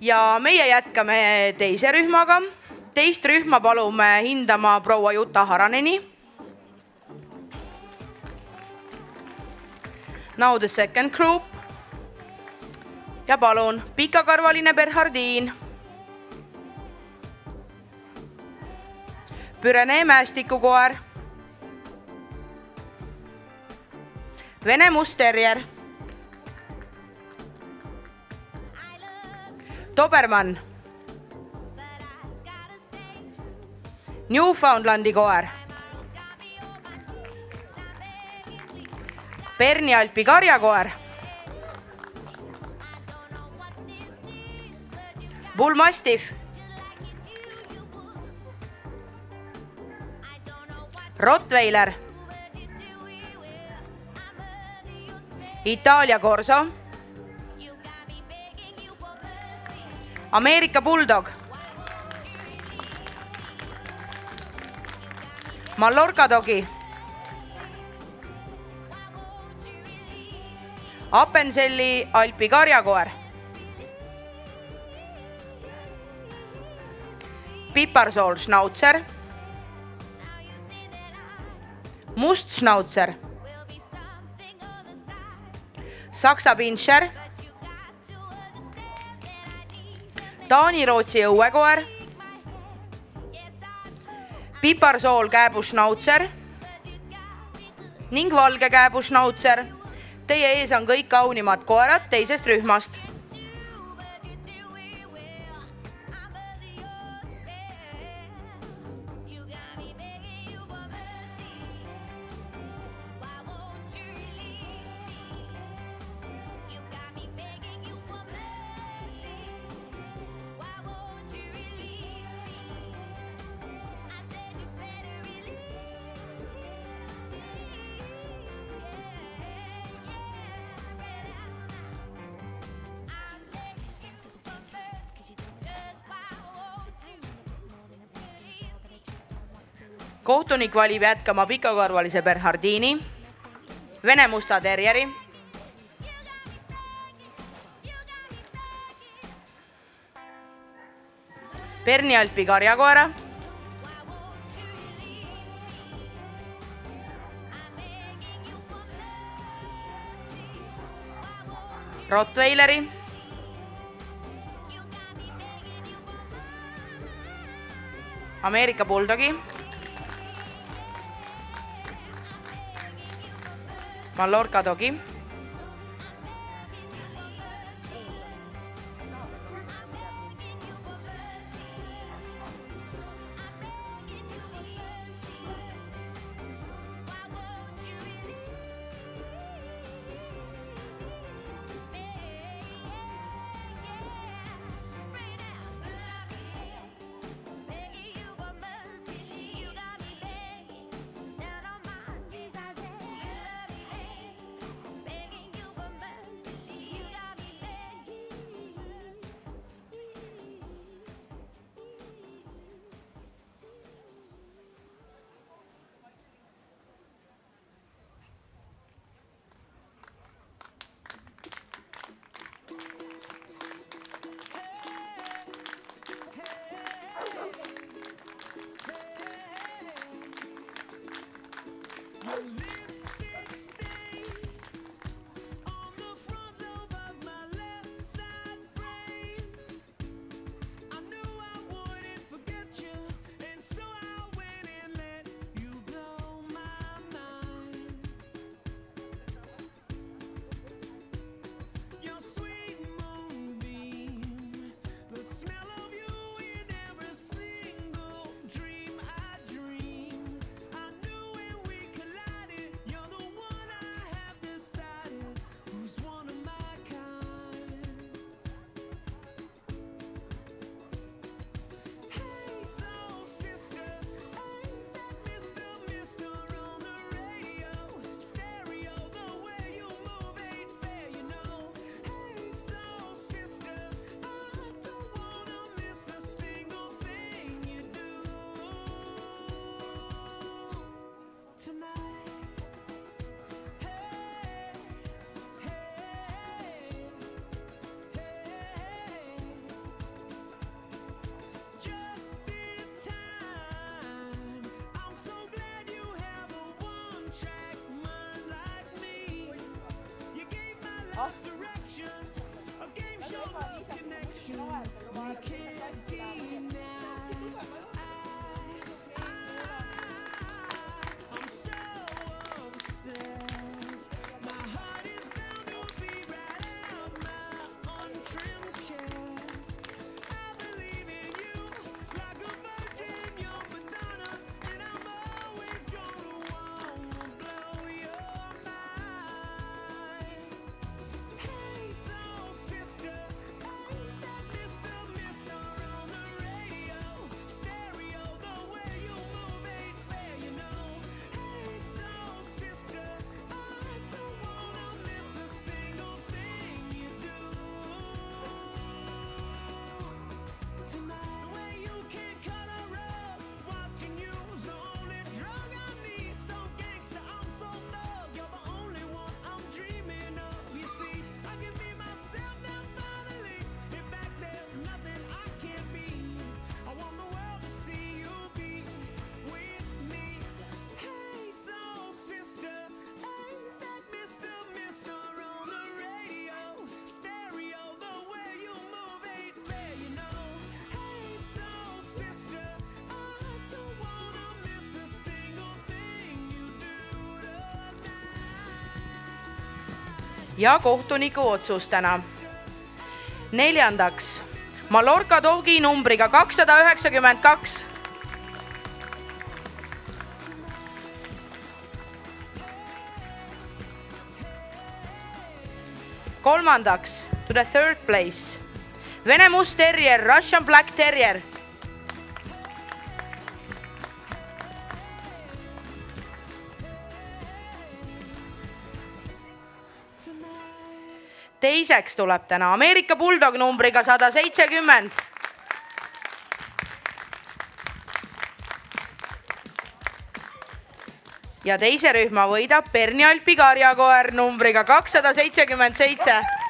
Ja meie jätkame teise rühmaga. Teist rühma palume hindama proua Juta Haraneni. Now the second group. Ja palun, pikakarvaline Bernhardiin. Pürenee mäestikukoer. Vene mustterrier. Dobermann. Newfoundlandi koer. Berni Alpi karjakoer. Bull Mastiff. Rottweiler. Itaalia Corso. Ameerika Bulldog. Mallorca Dogi. Appenzelli Alpi karjakoer. Piparsool Schnauzer. Must Schnauzer. Saksa Pinscher. Taani-Rootsi õuekoer. Piparsool kääbušnauzer ning valge kääbušnauzer. Teie ees on kõik kaunimad koerad teisest rühmast. Kohtunik valib jätkama pikakarvalise Bernhardiini, Vene musta terjeri, Berni Alpi karjakoera, Rottweileri, Ameerika Bulldogi, Mallorca Dogi, ja kohtuniku otsustena. 4. Mallorca Dogi numbriga 292. 3. To the 3rd place. Vene Must Terrier, Russian Black Terrier. 2. tuleb täna Ameerika Bulldog numbriga 170. Ja teise rühma võidab Perni Alpi karjakoer numbriga 277.